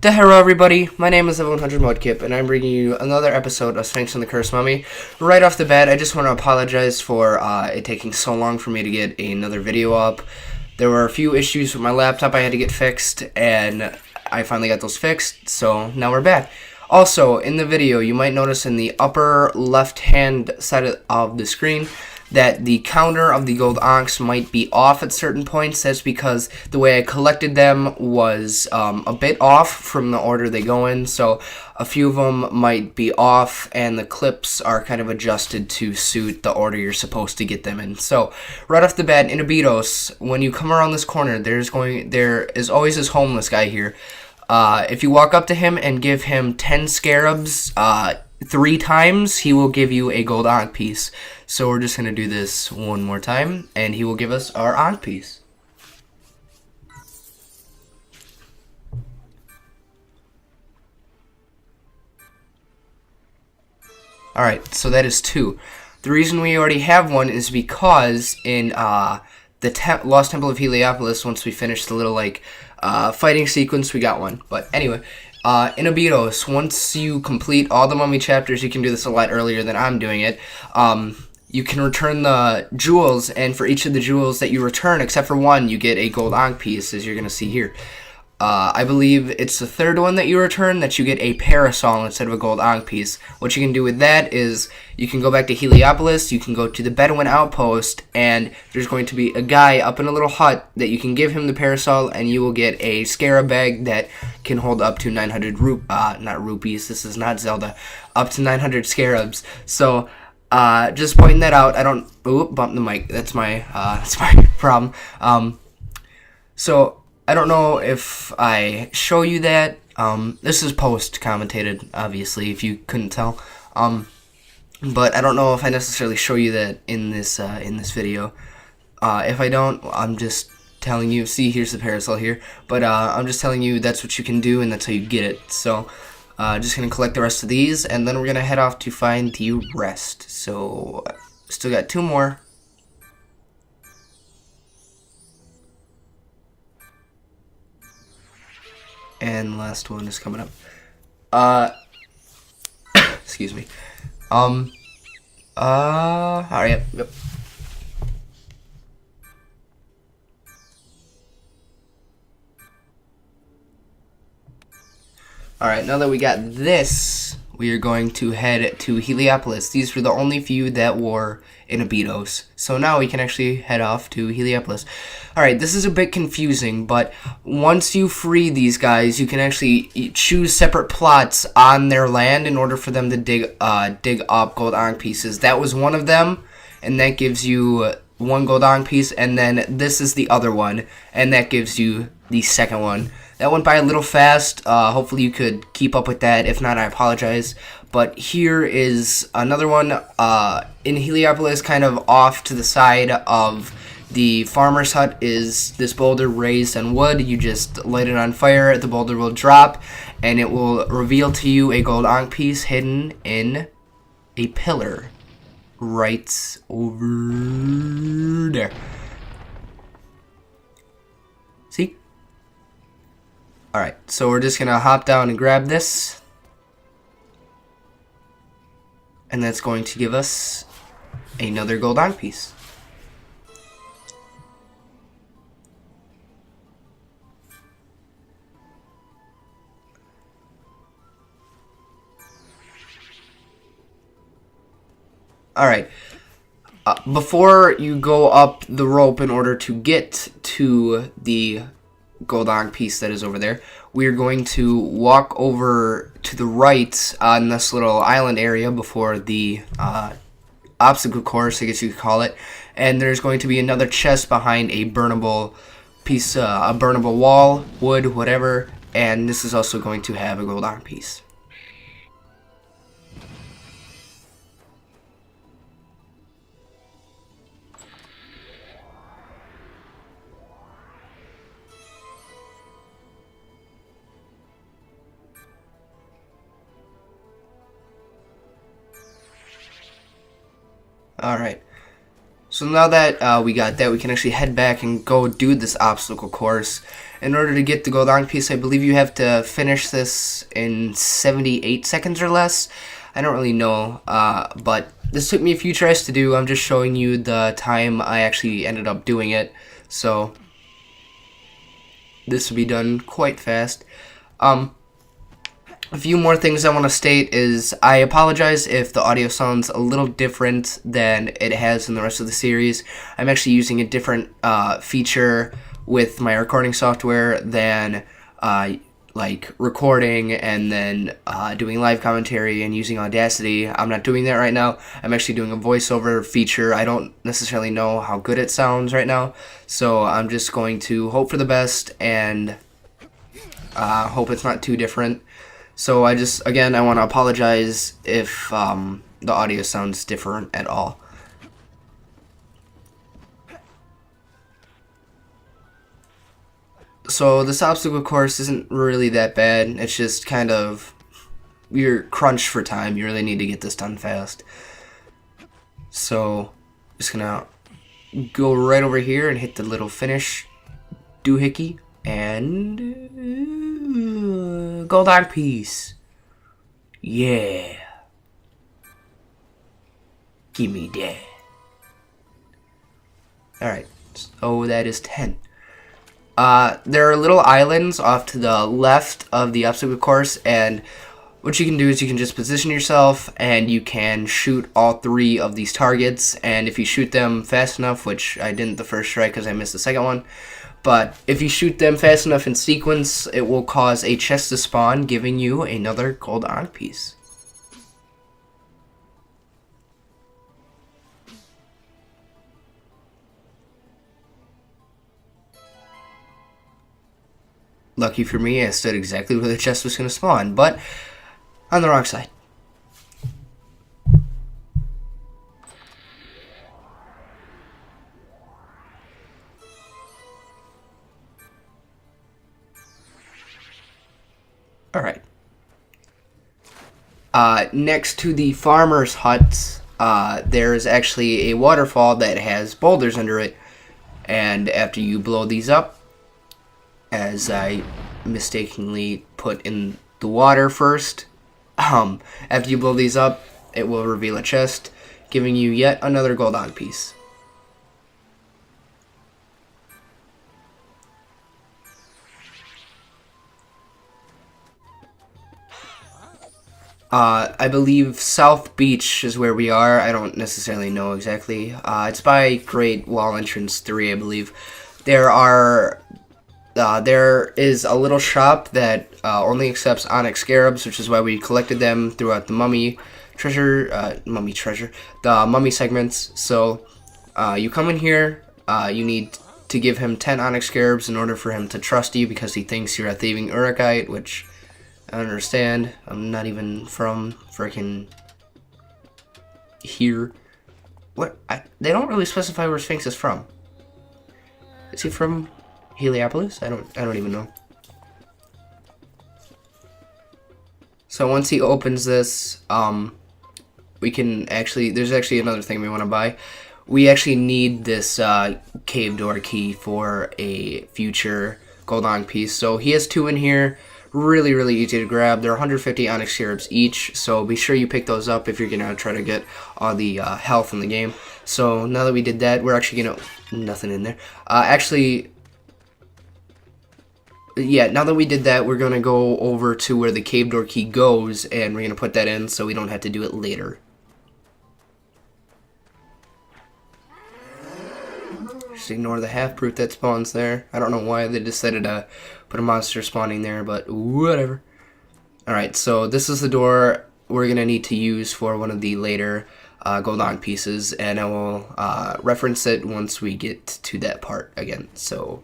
Hello everybody, my name is Duh Mudkip, and I'm bringing you another episode of Sphinx and the Cursed Mummy. Right off the bat, I just want to apologize for it taking so long for me to get another video up. There were a few issues with my laptop I had to get fixed, and I finally got those fixed, so now we're back. Also, in the video, you might notice in the upper left-hand side of the screen that the counter of the gold ankhs might be off at certain points. That's because the way I collected them was a bit off from the order they go in, so a few of them might be off, and the clips are kind of adjusted to suit the order you're supposed to get them in. So, right off the bat, in Abydos, when you come around this corner, there is always this homeless guy here. If you walk up to him and give him 10 scarabs 3 times, he will give you a gold ankh piece. So we're just going to do this one more time, and he will give us our ankh piece. Alright, so that is 2. The reason we already have one is because in the Lost Temple of Heliopolis, once we finish the little fighting sequence, we got one. But anyway, in Abydos, once you complete all the mummy chapters, you can do this a lot earlier than I'm doing it. You can return the jewels, and for each of the jewels that you return, except for one, you get a gold ankh piece, as you're going to see here. I believe it's the 3rd one that you return that you get a parasol instead of a gold ankh piece. What you can do with that is you can go back to Heliopolis, you can go to the Bedouin outpost, and there's going to be a guy up in a little hut that you can give him the parasol, and you will get a scarab bag that can hold up to 900 not rupees, this is not Zelda, up to 900 scarabs. So, just pointing that out. I don't, bump the mic, that's my problem. So, I don't know if I show you that. This is post-commentated, obviously, if you couldn't tell. But I don't know if I necessarily show you that in this video. If I don't, I'm just telling you. See, here's the parasol here. But I'm just telling you that's what you can do, and that's how you get it. So, just gonna collect the rest of these, and then we're gonna head off to find the rest. So, still got 2 more. And last one is coming up. Excuse me. Alright, yep. Alright, now that we got this, we are going to head to Heliopolis. These were the only few that were in Abydos. So now we can actually head off to Heliopolis. Alright, this is a bit confusing, but once you free these guys, you can actually choose separate plots on their land in order for them to dig up gold ankh pieces. That was one of them, and that gives you 1 gold ankh piece, and then this is the other one, and that gives you the second one. That went by a little fast. Hopefully you could keep up with that. If not, I apologize. But here is another one in Heliopolis, kind of off to the side of the farmer's hut is this boulder raised on wood. You just light it on fire, the boulder will drop, and it will reveal to you a gold ankh piece hidden in a pillar right over there. See? Alright, so we're just going to hop down and grab this. And that's going to give us another gold ankh piece. Alright, before you go up the rope in order to get to the gold ankh piece that is over there, we are going to walk over to the right on this little island area before the obstacle course, I guess you could call it, and there's going to be another chest behind a burnable piece, a burnable wall, wood, whatever, and this is also going to have a gold ankh piece. Alright, So now that we got that, we can actually head back and go do this obstacle course. In order to get the Gold Ankh piece, I believe you have to finish this in 78 seconds or less. I don't really know, but this took me a few tries to do. I'm just showing you the time I actually ended up doing it. So this will be done quite fast. A few more things I want to state is I apologize if the audio sounds a little different than it has in the rest of the series. I'm actually using a different feature with my recording software than like recording and then doing live commentary and using Audacity. I'm not doing that right now. I'm actually doing a voiceover feature. I don't necessarily know how good it sounds right now, so I'm just going to hope for the best and hope it's not too different. So I want to apologize if the audio sounds different at all. So this obstacle course isn't really that bad. It's just kind of, you're crunched for time. You really need to get this done fast. So just gonna go right over here and hit the little finish doohickey and Gold Ankh piece. Yeah. Give me that. Alright, so that is 10. There are little islands off to the left of the obstacle course, and what you can do is you can just position yourself and you can shoot all 3 of these targets, and if you shoot them fast enough, which I didn't the first try because I missed the second one, but if you shoot them fast enough in sequence, it will cause a chest to spawn, giving you another Gold Ankh piece. Lucky for me, I stood exactly where the chest was going to spawn, but on the wrong side. Alright. Next to the farmer's hut, there's actually a waterfall that has boulders under it. And after you blow these up, as I mistakenly put in the water first, after you blow these up, it will reveal a chest, giving you yet another Gold Ankh piece. I believe South Beach is where we are. I don't necessarily know exactly. It's by Great Wall Entrance 3, I believe. There is a little shop that only accepts onyx scarabs, which is why we collected them throughout the mummy segments. So you come in here, you need to give him 10 onyx scarabs in order for him to trust you, because he thinks you're a thieving Urukite, which I don't understand. I'm not even from frickin' here. What? They don't really specify where Sphinx is from. Is he from Heliopolis? I don't even know. So once he opens this, we can actually, there's actually another thing we want to buy. We actually need this cave door key for a future Gold Ankh piece. So he has 2 in here. Really, really easy to grab. They're 150 onyx scarabs each, so be sure you pick those up if you're gonna try to get all the health in the game. So now that we did that, we're actually gonna, nothing in there. Yeah, now that we did that, we're gonna go over to where the cave door key goes, and we're gonna put that in so we don't have to do it later. Just ignore the half-brute that spawns there. I don't know why they decided to put a monster spawning there, but whatever. Alright, so this is the door we're going to need to use for one of the later Gold Ankh pieces, and I will reference it once we get to that part again. So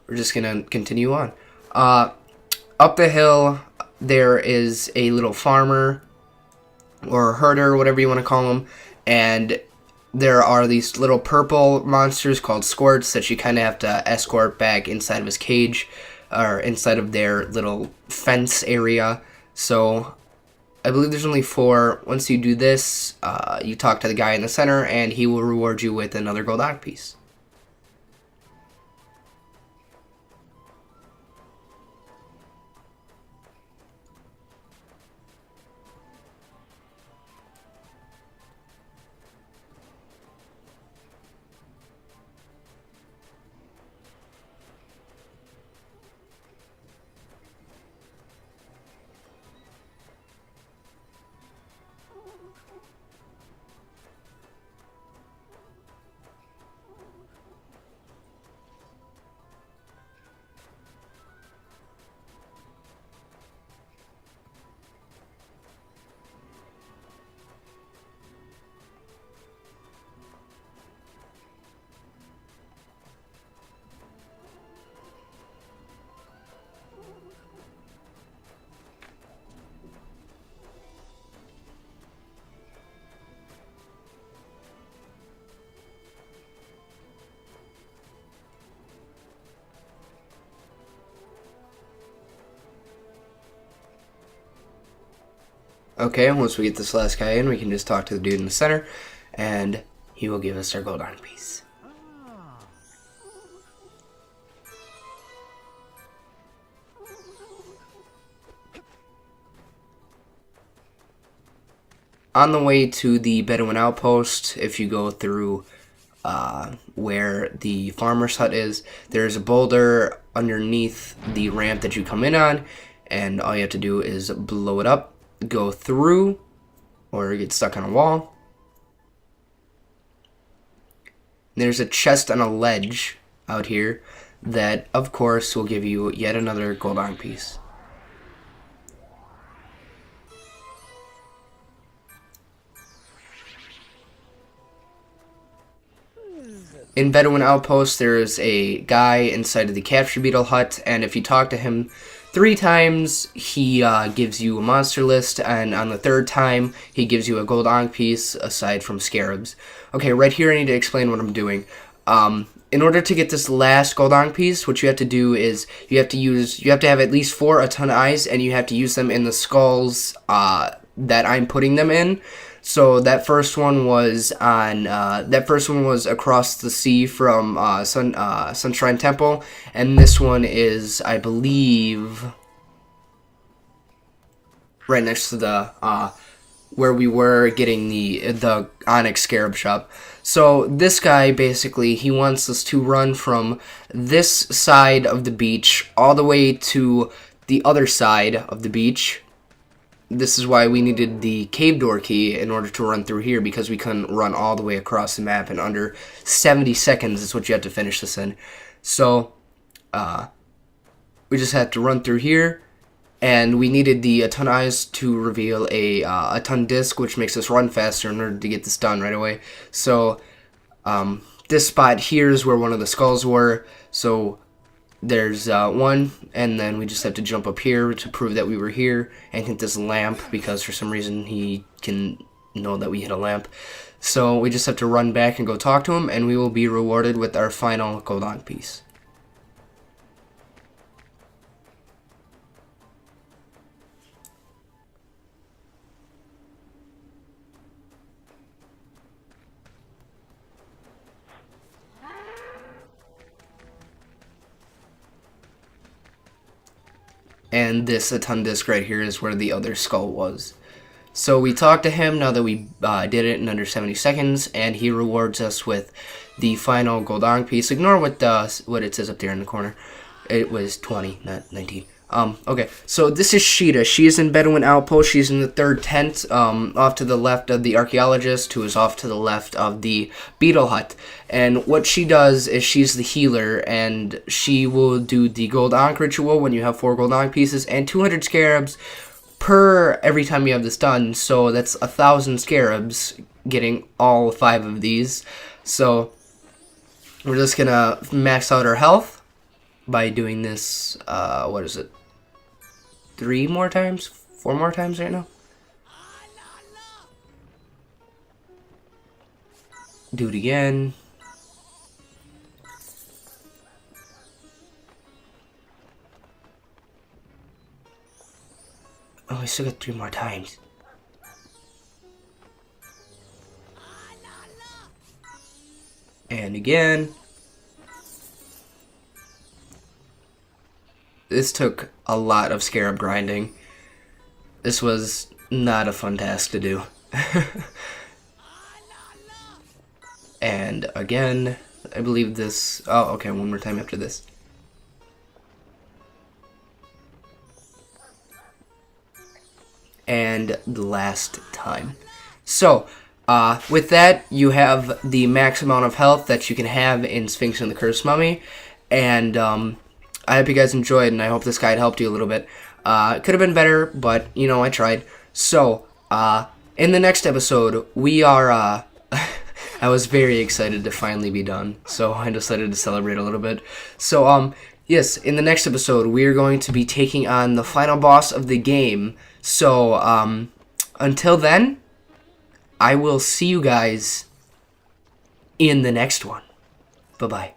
we're just going to continue on. Up the hill, there is a little farmer, or herder, whatever you want to call him, and there are these little purple monsters called squirts that you kind of have to escort back inside of his cage, or inside of their little fence area. So I believe there's only 4. Once you do this, you talk to the guy in the center, and he will reward you with another Gold Ankh piece. Okay, once we get this last guy in, we can just talk to the dude in the center, and he will give us our Gold Ankh piece. On the way to the Bedouin outpost, if you go through where the farmer's hut is, there's a boulder underneath the ramp that you come in on, and all you have to do is blow it up, go through, or get stuck on a wall. There's a chest on a ledge out here that, of course, will give you yet another Gold Ankh piece. In Bedouin Outpost, there is a guy inside of the capture beetle hut, and if you talk to him 3 times, he gives you a monster list, and on the 3rd time, he gives you a Gold Ankh piece aside from scarabs. Okay, right here I need to explain what I'm doing. In order to get this last Gold Ankh piece, what you have to do is you have to have at least 4 a ton eyes, and you have to use them in the skulls that I'm putting them in. So that first one was across the sea from Sunshine Temple, and this one is, I believe, right next to the where we were getting the Onyx Scarab shop. So this guy, basically, he wants us to run from this side of the beach all the way to the other side of the beach. This is why we needed the cave door key in order to run through here, because we couldn't run all the way across the map in under 70 seconds is what you have to finish this in. So we just had to run through here, and we needed the a ton eyes to reveal a ton disc, which makes us run faster in order to get this done right away. So this spot here is where one of the skulls were. So there's one, and then we just have to jump up here to prove that we were here and hit this lamp, because for some reason he can know that we hit a lamp. So we just have to run back and go talk to him, and we will be rewarded with our final Gold Ankh piece. And this a ton disc right here is where the other skull was. So we talked to him now that we did it in under 70 seconds, and he rewards us with the final Gold Ankh piece. Ignore what it says up there in the corner. It was 20, not 19. Okay, so this is Sheeta. She is in Bedouin Outpost. She's in the 3rd tent, off to the left of the archaeologist, who is off to the left of the beetle hut. And what she does is she's the healer, and she will do the Gold Ankh ritual when you have 4 Gold Ankh pieces and 200 scarabs per every time you have this done. So that's 1,000 scarabs, getting all 5 of these. So we're just gonna max out our health by doing this, what is it? 3 more times? 4 more times right now? Do it again. Oh, we still got 3 more times. And again. This took a lot of scarab grinding. This was not a fun task to do. And again, I believe this... Oh, okay, one more time after this. And the last time. So, with that, you have the max amount of health that you can have in Sphinx and the Cursed Mummy. And I hope you guys enjoyed, and I hope this guide helped you a little bit. It could have been better, but, you know, I tried. So, in the next episode, we are... I was very excited to finally be done, so I decided to celebrate a little bit. So, yes, in the next episode, we are going to be taking on the final boss of the game. So, until then, I will see you guys in the next one. Bye-bye.